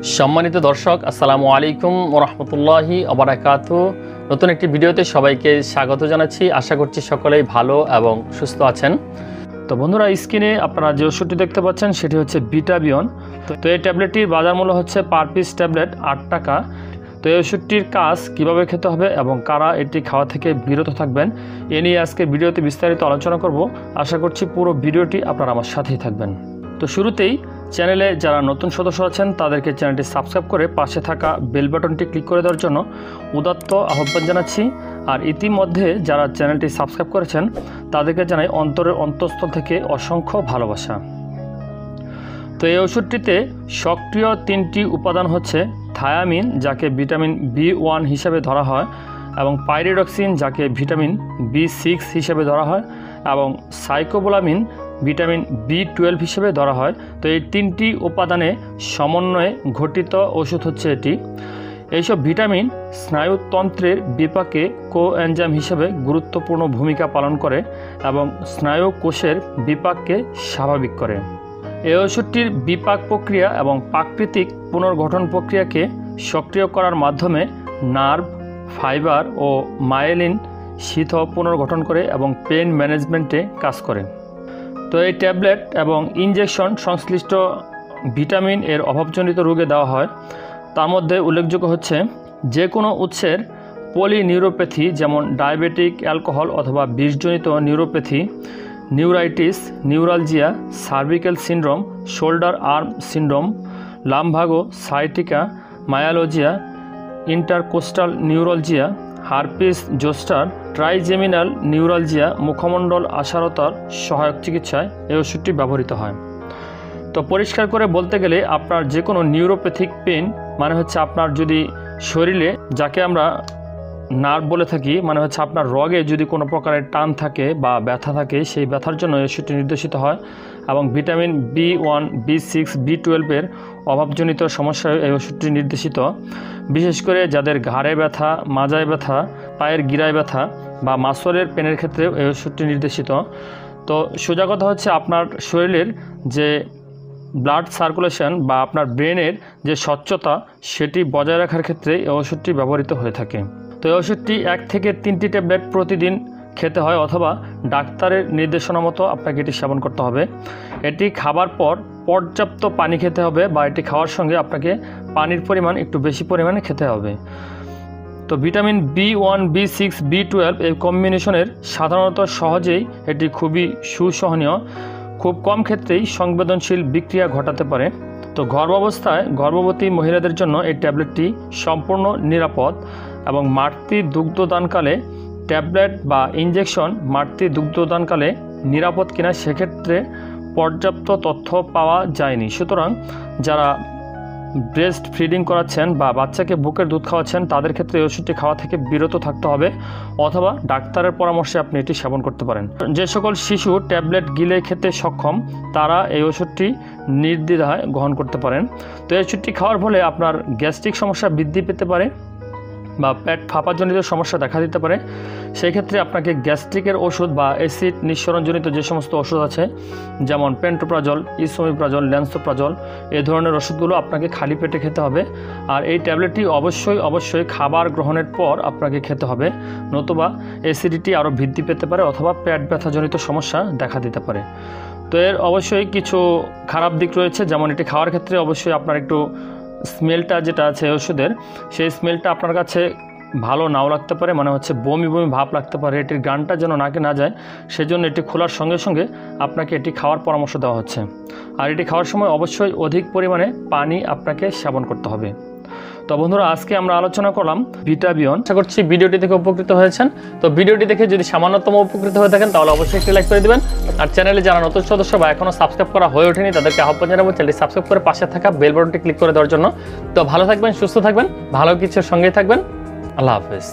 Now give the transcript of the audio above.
সম্মানিত দর্শক, আসসালামু আলাইকুম ওয়া রাহমাতুল্লাহি ওয়া বারাকাতুহু। নতুন একটি ভিডিওতে সবাইকে স্বাগত জানাচ্ছি। আশা করছি সকলেই ভালো এবং সুস্থ আছেন। তো বন্ধুরা, স্ক্রিনে আপনারা যে ওষুধটি দেখতে পাচ্ছেন সেটি হচ্ছে বিটাবিয়ন। তো এই ট্যাবলেটটির বাজার মূল্য হচ্ছে পার পিস ট্যাবলেট 8 টাকা। তো এই ওষুধটির কাজ কিভাবে খেতে হবে এবং কারা এটি খাওয়া থেকে বিরত থাকবেন এ নিয়ে আজকে ভিডিওতে বিস্তারিত আলোচনা করব। আশা করছি পুরো ভিডিওটি আপনারা আমার সাথেই থাকবেন। তো শুরুতেই চ্যানেলে যারা নতুন সদস্য আছেন তাদেরকে চ্যানেলটি সাবস্ক্রাইব করে পাশে থাকা বেল বাটনটি ক্লিক করে দেওয়ার জন্য উদাত্ত আহ্বান জানাচ্ছি। আর ইতিমধ্যে যারা চ্যানেলটি সাবস্ক্রাইব করেছেন তাদেরকে জানাই অন্তরের অন্তঃস্থল থেকে অসংখ্য ভালোবাসা। তো এই ওষুধটিতে সক্রিয় 3টি উপাদান হচ্ছে থায়ামিন, যাকে ভিটামিন B1 হিসেবে ধরা হয়, এবং পাইরিডক্সিন, যাকে ভিটামিন B6 হিসেবে ধরা হয়, এবং সাইকোবোলামিন ভিটামিন B12 হিসেবে ধরা হয়। তো এই 3টি উপাদানে সমন্বয়ে গঠিত ওষুধ হচ্ছে এটি। এইসব ভিটামিন স্নায়ুতন্ত্রের বিপাকে কোএনজাইম হিসেবে গুরুত্বপূর্ণ ভূমিকা পালন করে এবং স্নায়ু কোষের বিপাককে স্বাভাবিক করে। এই ওষুধটির বিপাক প্রক্রিয়া এবং প্রাকৃতিক পুনর্গঠন প্রক্রিয়াকে সক্রিয় করার মাধ্যমে নার্ভ, ফাইবার ও মায়েলিন শীথ পুনর্গঠন করে এবং পেইন ম্যানেজমেন্টে কাজ করে। তো এই ট্যাবলেট এবং ইনজেকশন সংশ্লিষ্ট ভিটামিন এর অভাবজনিত রোগে দেওয়া হয়। তার মধ্যে উল্লেখযোগ্য হচ্ছে যে কোনো উৎসের পলিনিউরোপ্যাথি, যেমন ডায়াবেটিক, অ্যালকোহল অথবা বিষজনিত neuropathy, neuritis, neuralgia, cervical syndrome, shoulder arm syndrome, lumbago, sciatica, myalgia, intercostal neuralgia, herpes zoster, trigeminal neuralgia, মুখমণ্ডল আসারতার সহায়ক চিকিৎসায় এই ওষুধটি ব্যবহৃত হয়। তো পরিষ্কার করে বলতে গেলে আপনার যে কোনো নিউরোপ্যাথিক পেন, মানে হচ্ছে আপনার যদি শরীরে, যাকে আমরা নার্ভ বলে থাকি, মানে হচ্ছে আপনার রগে যদি কোনো প্রকারের টান থাকে বা ব্যথা থাকে, সেই ব্যথার জন্য এই ওষুধটি নির্দেশিত হয়। এবং ভিটামিন B1, B6, B12 এর অভাবজনিত সমস্যায় এই ওষুধটি নির্দেশিত। বিশেষ করে যাদের ঘাড়ে ব্যথা, মাজায় ব্যথা, পায়ের গিরায় ব্যথা বা মাসলের পেনের ক্ষেত্রেও এই ওষুধটি নির্দেশিত। তো সোজা কথা হচ্ছে আপনার শরীরের যে ব্লাড সার্কুলেশন বা আপনার ব্রেনের যে স্বচ্ছতা, সেটি বজায় রাখার ক্ষেত্রে এই ওষুধটি ব্যবহৃত হয়ে থাকে। তো এই ওষুধটি 1 থেকে 3টি ট্যাবলেট প্রতিদিন খেতে হয়, অথবা ডাক্তারের নির্দেশনা মতো আপনাকে এটি সেবন করতে হবে। এটি খাবার পর পর্যাপ্ত পানি খেতে হবে, বা এটি খাওয়ার সঙ্গে আপনাকে পানির পরিমাণ একটু বেশি পরিমাণে খেতে হবে। তো ভিটামিন B1, B6, B12 এই কম্বিনেশনের সাধারণত সহজেই এটি খুবই সুসহনীয়, খুব কম ক্ষেত্রেই সংবেদনশীল বিক্রিয়া ঘটাতে পারে। তো গর্ভাবস্থায় গর্ভবতী মহিলাদের জন্য এই ট্যাবলেটটি সম্পূর্ণ নিরাপদ, এবং মাতৃ দুগ্ধদানকালে ট্যাবলেট বা ইনজেকশন মাতৃ দুগ্ধদানকালে নিরাপদ কিনা সেক্ষেত্রে পর্যাপ্ত তথ্য পাওয়া যায়নি। সুতরাং যারা ব্রেস্ট ফিডিং করাচ্ছেন বা বাচ্চাকে বুকের দুধ খাওয়াচ্ছেন তাদের ক্ষেত্রে এই ওষুধটি খাওয়া থেকে বিরত থাকতে হবে, অথবা ডাক্তারের পরামর্শে আপনি এটি সেবন করতে পারেন। যে সকল শিশু ট্যাবলেট গিলে খেতে সক্ষম তারা এই ওষুধটি নির্দ্বিধায় গ্রহণ করতে পারেন। তো এই ওষুধটি খাওয়ার ফলে আপনার গ্যাস্ট্রিক সমস্যা বৃদ্ধি পেতে পারে বা পেট ফাঁপাজনিত সমস্যা দেখা দিতে পারে। সেই ক্ষেত্রে আপনাকে গ্যাস্ট্রিকের ওষুধ বা অ্যাসিড নিঃসরণজনিত যে সমস্ত ওষুধ আছে, যেমন পেন্টোপ্রাজল, ইসোমিপ্রাজল, ল্যান্সোপ্রাজল, এই ধরনের ওষুধগুলো আপনাকে খালি পেটে খেতে হবে। আর এই ট্যাবলেটটি অবশ্যই খাবার গ্রহণের পর আপনাকে খেতে হবে, নতুবা অ্যাসিডিটি আরও বৃদ্ধি পেতে পারে অথবা পেট ব্যথাজনিত সমস্যা দেখা দিতে পারে। তো এর অবশ্যই কিছু খারাপ দিক রয়েছে, যেমন এটি খাওয়ার ক্ষেত্রে অবশ্যই আপনার একটু স্মেলটা যেটা আছে ওষুধের, সেই স্মেলটা আপনার কাছে ভালো নাও লাগতে পারে, মানে হচ্ছে বমি বমি ভাব লাগতে পারে। এটির গানটা যেন নাকে না যায় সেজন্য এটি খোলার সঙ্গে সঙ্গে আপনাকে এটি খাওয়ার পরামর্শ দেওয়া হচ্ছে। আর এটি খাওয়ার সময় অবশ্যই অধিক পরিমাণে পানি আপনাকে সেবন করতে হবে। তো বন্ধুরা, আজকে আমরা আলোচনা করলাম বিটাবিয়ন। আশা করছি ভিডিওটি থেকে উপকৃত হয়েছেন। তো ভিডিওটি দেখে যদি সামান্যতম উপকৃত হয়ে থাকেন তাহলে অবশ্যই একটি লাইক করে দিবেন। আর চ্যানেলে যারা নতুন সদস্য বা এখনও সাবস্ক্রাইব করা হয়ে ওঠেনি তাদেরকে আহ্বান জানাবো চ্যানেলটি সাবস্ক্রাইব করে পাশে থাকা বেল বাটনটি ক্লিক করে দেওয়ার জন্য। তো ভালো থাকবেন, সুস্থ থাকবেন, ভালো কিছুর সঙ্গেই থাকবেন। আল্লাহ হাফেজ।